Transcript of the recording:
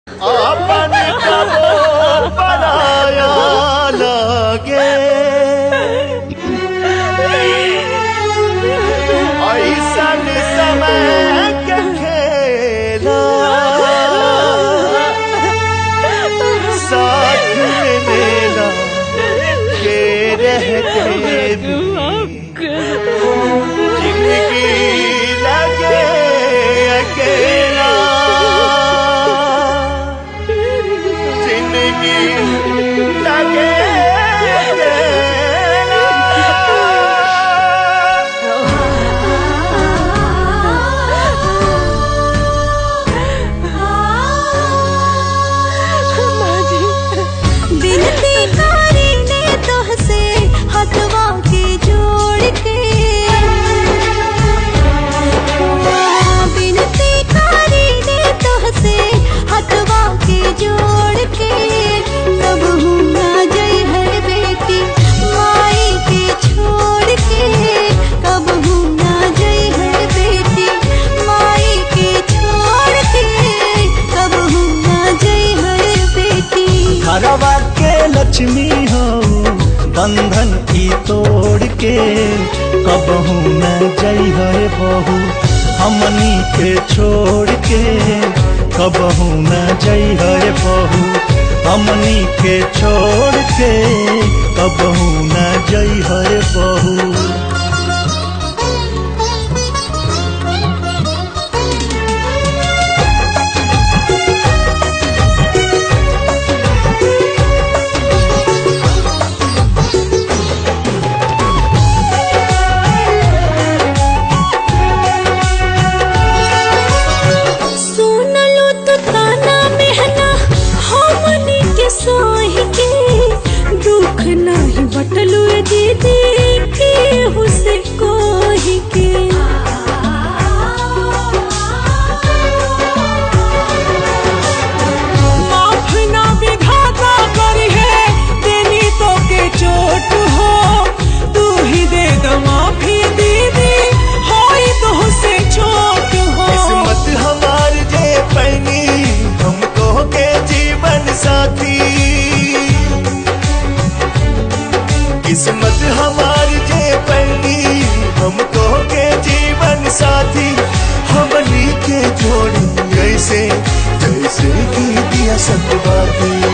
आपन कबो बनाया लगे ऐसन समय के खेला साथ में मेला के रहते जिंदगी लगे अकेला लगे बिनती कारी ने तोहसे हथवा के जोड़ के बिनती कारी ने तोहसे हथवा के जोड़ के कब हूँ ना जई हर बेटी माई के छोड़ के कब हूँ ना जई हर बेटी माई के छोड़ के कब हूँ ना जई हर बेटी घरवा के लक्ष्मी हो बंधन की तोड़ के कबहू न जई है बहू हमनी के छोड़ के कबहू न जई है बहू हमनी के छोड़ के कबहू न जई है बहू। बटलू दीदी के हुसे कोही के माफ ना विधाता करी है देनी तो के चोट हो तू ही दे दो माफी दीदी होई तो हुसे चोट हो किस्मत हमार जे पैनी हमको के जीवन साथी किस्मत हमार जे पैनी हमको के जीवन साथी हमनी के जोड़ी ऐसे जैसे कि दिया सतवाती।